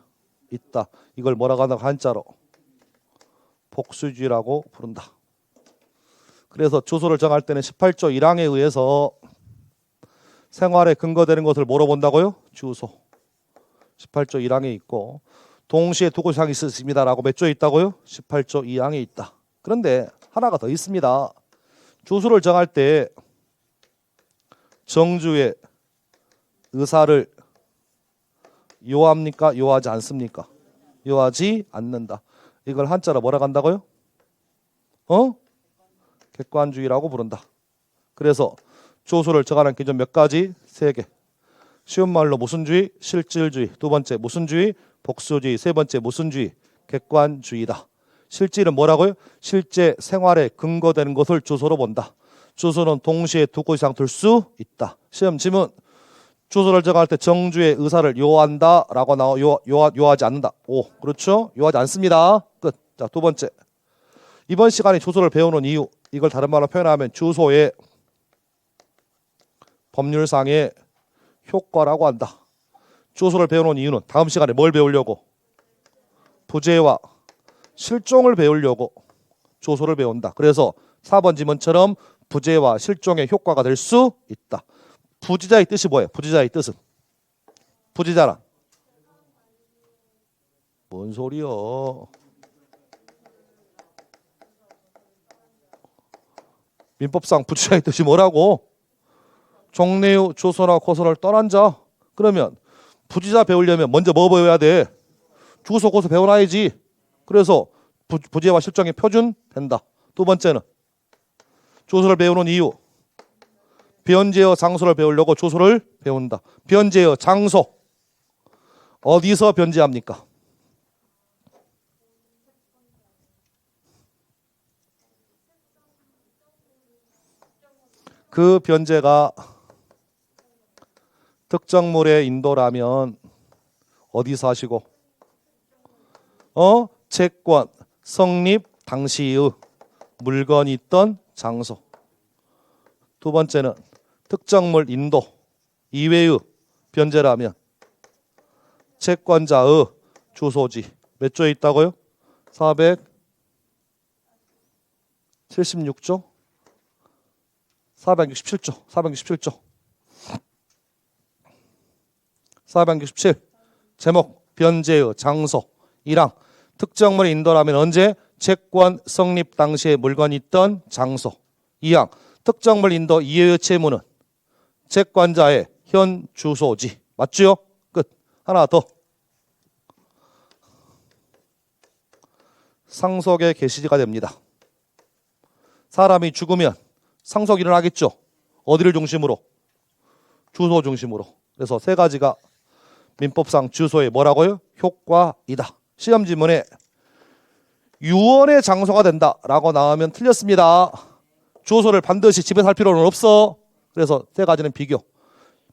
있다. 이걸 뭐라고 한다고? 한자로 복수주의라고 부른다. 그래서 주소를 정할 때는 18조 1항에 의해서 생활에 근거되는 것을 뭐로 본다고요? 주소. 18조 1항에 있고 동시에 두 곳 이상 있습니다라고 몇 조에 있다고요? 18조 2항에 있다. 그런데 하나가 더 있습니다. 주소를 정할 때 정주의 의사를 요합니까? 요하지 않습니까? 요하지 않는다. 이걸 한자로 뭐라고 한다고요? 객관주의라고 부른다. 그래서 주소를 정하는 기준 몇 가지? 3개. 쉬운 말로 무슨 주의? 실질주의. 두 번째 무슨 주의? 복수주의. 세 번째 무슨 주의? 객관주의다. 실질은 뭐라고요? 실제 생활에 근거되는 것을 주소로 본다. 주소는 동시에 두 곳 이상 둘 수 있다. 시험 지문. 주소를 정할 때 정주의 의사를 요한다 라고 나와. 요하지 않는다. 오, 그렇죠? 요하지 않습니다. 끝. 자, 두 번째. 이번 시간에 주소를 배우는 이유, 이걸 다른 말로 표현하면 주소의 법률상의 효과라고 한다. 주소를 배우는 이유는 다음 시간에 뭘 배우려고? 부재와 실종을 배우려고 주소를 배운다. 그래서 4번 지문처럼 부재와 실종의 효과가 될 수 있다. 부지자의 뜻이 뭐예요? 부지자의 뜻은? 부지자란? 뭔 소리요? 민법상 부지자의 뜻이 뭐라고? 종래유 주소나 고소를 떠난 자. 그러면 부지자 배우려면 먼저 뭐 배워야 돼? 주소 고소 배워놔야지. 그래서 부재와 실종이 표준된다. 두 번째는 주소를 배우는 이유. 변제어 장소를 배우려고 주소를 배운다. 변제어 장소. 어디서 변제합니까? 그 변제가 특정물의 인도라면 어디서 하시고? 채권 성립 당시의 물건이 있던 장소. 두 번째는 특정물 인도 이외의 변제라면 채권자의 주소지. 몇 조에 있다고요? 476조? 467조. 467조. 467. 제목 변제의 장소 1항. 특정물의 인도라면 언제? 채권 성립 당시에 물건이 있던 장소. 2항. 특정물 인도 이외의 채무는 채권자의 현 주소지. 맞죠? 끝. 하나 더. 상속의 개시지가 됩니다. 사람이 죽으면 상속이 일어나겠죠. 어디를 중심으로? 주소 중심으로. 그래서 세 가지가 민법상 주소의 뭐라고요? 효과이다. 시험 지문에 유언의 장소가 된다라고 나오면 틀렸습니다. 주소를 반드시 집에서 할 필요는 없어. 그래서 세 가지는 비교.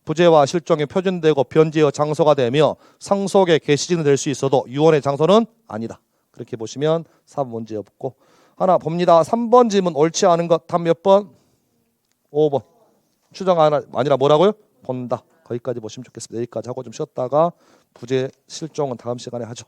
부재와 실종이 표준되고 변제의 장소가 되며 상속의 개시지는 될 수 있어도 유언의 장소는 아니다. 그렇게 보시면 4번 문제 없고. 하나 봅니다. 3번 지문 옳지 않은 것 답 몇 번? 5번. 추정 아니라 뭐라고요? 본다. 거기까지 보시면 좋겠습니다. 여기까지 하고 좀 쉬었다가 부재 실종은 다음 시간에 하죠.